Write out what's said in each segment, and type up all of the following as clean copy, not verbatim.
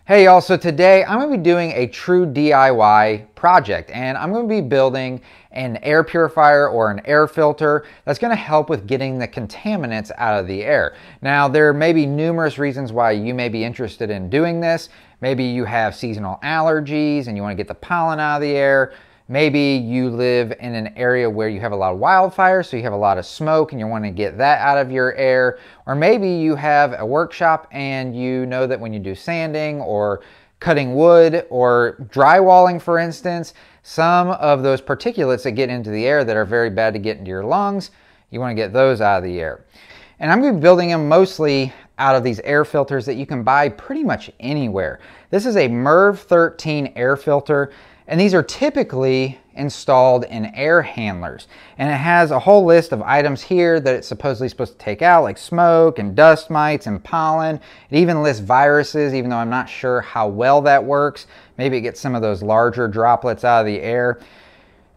Hey y'all, so today I'm going to be doing a true DIY project, and I'm going to be building an air purifier or an air filter that's going to help with getting the contaminants out of the air. Now, there may be numerous reasons why you may be interested in doing this. Maybe you have seasonal allergies and you want to get the pollen out of the air. Maybe you live in an area where you have a lot of wildfires, so you have a lot of smoke and you want to get that out of your air. Or maybe you have a workshop and you know that when you do sanding or cutting wood or drywalling, for instance, some of those particulates that get into the air that are very bad to get into your lungs, you want to get those out of the air. And I'm going to be building them mostly out of these air filters that you can buy pretty much anywhere. This is a MERV 13 air filter. And these are typically installed in air handlers. And it has a whole list of items here that it's supposedly supposed to take out, like smoke and dust mites and pollen. It even lists viruses, even though I'm not sure how well that works. Maybe it gets some of those larger droplets out of the air.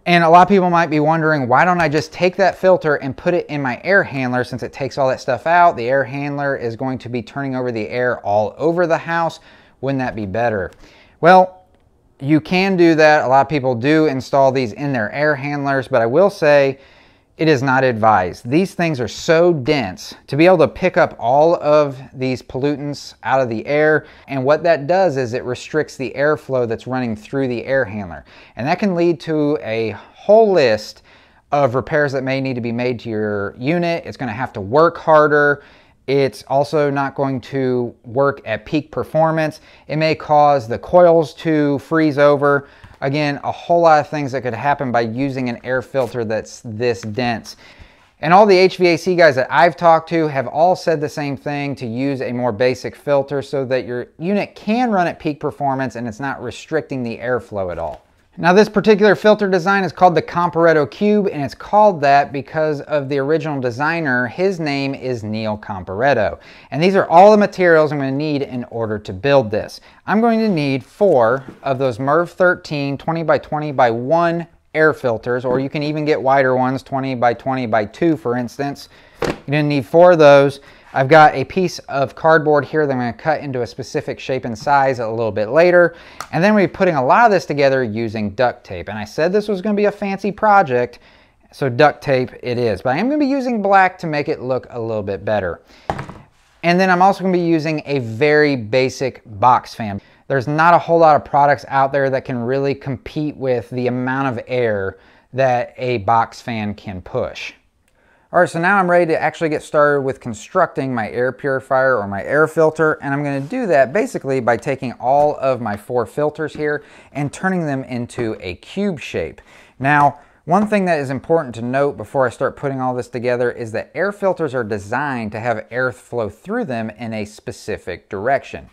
And a lot of people might be wondering, why don't I just take that filter and put it in my air handler? Since it takes all that stuff out, the air handler is going to be turning over the air all over the house. Wouldn't that be better? Well, you can do that. A lot of people do install these in their air handlers, but I will say it is not advised. These things are so dense to be able to pick up all of these pollutants out of the air. And what that does is it restricts the airflow that's running through the air handler. And that can lead to a whole list of repairs that may need to be made to your unit. It's going to have to work harder. It's also not going to work at peak performance. It may cause the coils to freeze over. Again, a whole lot of things that could happen by using an air filter that's this dense. And all the HVAC guys that I've talked to have all said the same thing, to use a more basic filter so that your unit can run at peak performance and it's not restricting the airflow at all. Now, this particular filter design is called the Comparetto Cube, and it's called that because of the original designer. His name is Neil Comparetto. And these are all the materials I'm going to need in order to build this. I'm going to need 4 of those MERV 13 20 by 20 by 1 air filters, or you can even get wider ones, 20 by 20 by 2, for instance. You're going to need 4 of those. I've got a piece of cardboard here that I'm going to cut into a specific shape and size a little bit later. And then we're putting a lot of this together using duct tape. And I said this was going to be a fancy project, so duct tape it is. But I am going to be using black to make it look a little bit better. And then I'm also going to be using a very basic box fan. There's not a whole lot of products out there that can really compete with the amount of air that a box fan can push. All right, so now I'm ready to actually get started with constructing my air purifier or my air filter, and I'm going to do that basically by taking all of my 4 filters here and turning them into a cube shape. Now, one thing that is important to note before I start putting all this together is that air filters are designed to have air flow through them in a specific direction.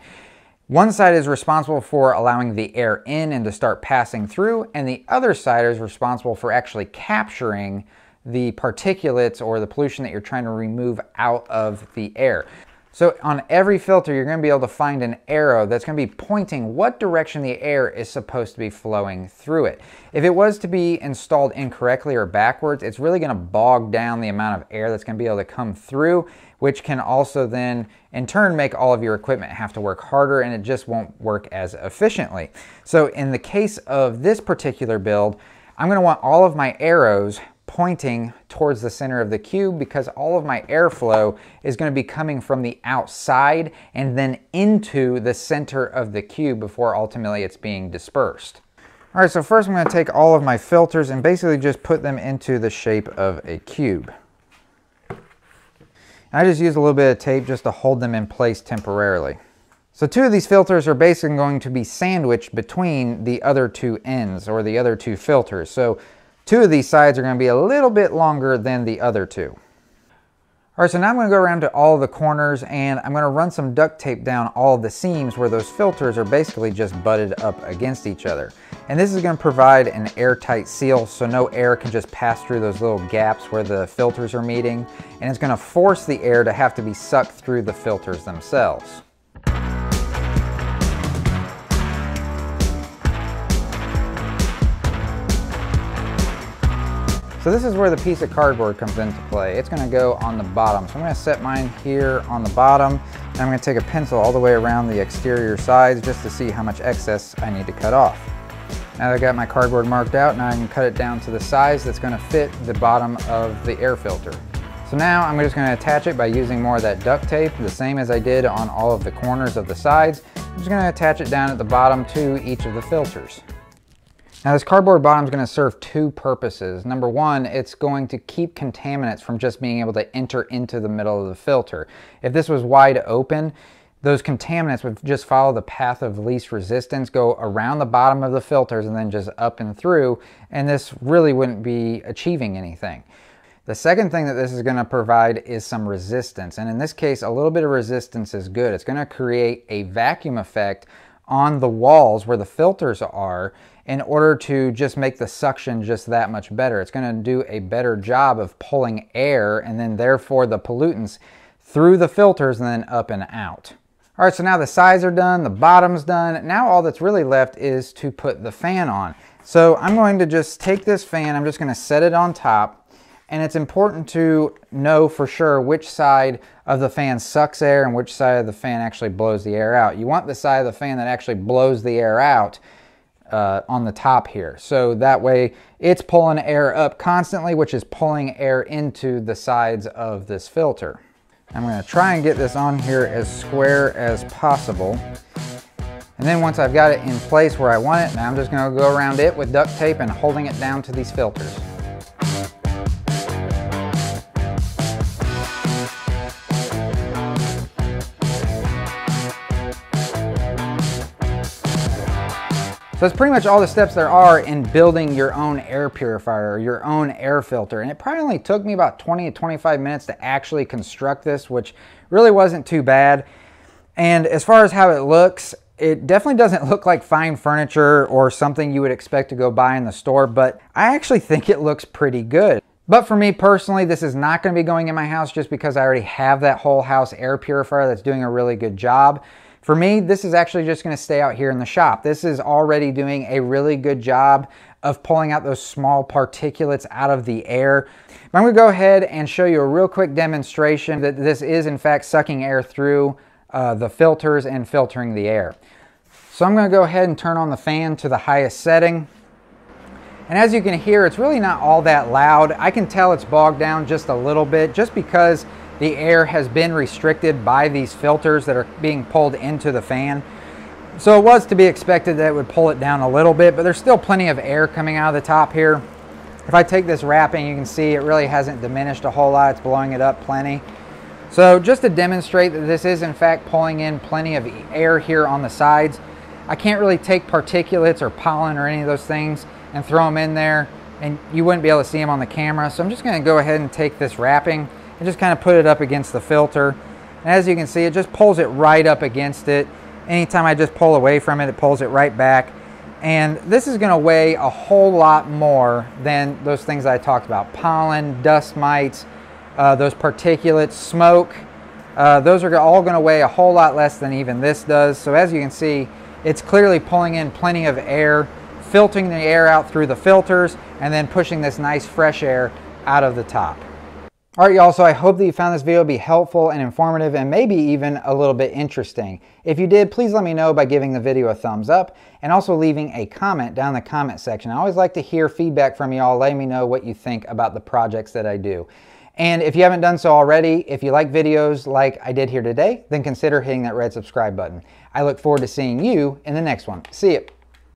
One side is responsible for allowing the air in and to start passing through, and the other side is responsible for actually capturing the particulates or the pollution that you're trying to remove out of the air. So on every filter, you're going to be able to find an arrow that's going to be pointing what direction the air is supposed to be flowing through it. If it was to be installed incorrectly or backwards, it's really going to bog down the amount of air that's going to be able to come through, which can also then in turn make all of your equipment have to work harder, and it just won't work as efficiently. So in the case of this particular build, I'm going to want all of my arrows pointing towards the center of the cube, because all of my airflow is going to be coming from the outside and then into the center of the cube before ultimately it's being dispersed. All right, so first I'm going to take all of my filters and basically just put them into the shape of a cube. And I just use a little bit of tape just to hold them in place temporarily. So 2 of these filters are basically going to be sandwiched between the other 2 ends, or the other 2 filters. So 2 of these sides are going to be a little bit longer than the other 2. All right, so now I'm going to go around to all of the corners, and I'm going to run some duct tape down all of the seams where those filters are basically just butted up against each other. And this is going to provide an airtight seal so no air can just pass through those little gaps where the filters are meeting, and it's going to force the air to have to be sucked through the filters themselves. So this is where the piece of cardboard comes into play. It's going to go on the bottom. So I'm going to set mine here on the bottom. I'm going to take a pencil all the way around the exterior sides just to see how much excess I need to cut off. Now that I got my cardboard marked out, now I can cut it down to the size that's going to fit the bottom of the air filter. So now I'm just going to attach it by using more of that duct tape, the same as I did on all of the corners of the sides. I'm just going to attach it down at the bottom to each of the filters. Now this cardboard bottom is going to serve two purposes. Number one, it's going to keep contaminants from just being able to enter into the middle of the filter. If this was wide open, those contaminants would just follow the path of least resistance, go around the bottom of the filters and then just up and through, and this really wouldn't be achieving anything. The second thing that this is going to provide is some resistance, and in this case a little bit of resistance is good. It's going to create a vacuum effect on the walls where the filters are in order to just make the suction just that much better. It's going to do a better job of pulling air and then therefore the pollutants through the filters and then up and out. All right, so now the sides are done, the bottom's done. Now all that's really left is to put the fan on. So I'm going to just take this fan, I'm just going to set it on top, and it's important to know for sure which side of the fan sucks air and which side of the fan actually blows the air out. You want the side of the fan that actually blows the air out on the top here. So that way it's pulling air up constantly, which is pulling air into the sides of this filter. I'm going to try and get this on here as square as possible. And then once I've got it in place where I want it, now I'm just going to go around it with duct tape and holding it down to these filters. So that's pretty much all the steps there are in building your own air purifier or your own air filter. And it probably only took me about 20 to 25 minutes to actually construct this, which really wasn't too bad. And as far as how it looks, it definitely doesn't look like fine furniture or something you would expect to go buy in the store, but I actually think it looks pretty good. But for me personally, this is not going to be going in my house just because I already have that whole house air purifier that's doing a really good job. For me, this is actually just going to stay out here in the shop. This is already doing a really good job of pulling out those small particulates out of the air. But I'm going to go ahead and show you a real quick demonstration that this is in fact sucking air through the filters and filtering the air. So I'm going to go ahead and turn on the fan to the highest setting. And as you can hear, it's really not all that loud. I can tell it's bogged down just a little bit just because the air has been restricted by these filters that are being pulled into the fan. So it was to be expected that it would pull it down a little bit, but there's still plenty of air coming out of the top here. If I take this wrapping, you can see it really hasn't diminished a whole lot. It's blowing it up plenty. So just to demonstrate that this is in fact pulling in plenty of air here on the sides, I can't really take particulates or pollen or any of those things and throw them in there, and you wouldn't be able to see them on the camera. So I'm just going to go ahead and take this wrapping and just kind of put it up against the filter. And as you can see, it just pulls it right up against it. Anytime I just pull away from it, it pulls it right back. And this is going to weigh a whole lot more than those things I talked about. Pollen, dust mites, those particulates, smoke. Those are all going to weigh a whole lot less than even this does. So as you can see, it's clearly pulling in plenty of air, filtering the air out through the filters, and then pushing this nice fresh air out of the top. All right, y'all, so I hope that you found this video to be helpful and informative and maybe even a little bit interesting. If you did, please let me know by giving the video a thumbs up and also leaving a comment down in the comment section. I always like to hear feedback from y'all, letting me know what you think about the projects that I do. And if you haven't done so already, if you like videos like I did here today, then consider hitting that red subscribe button. I look forward to seeing you in the next one. See ya.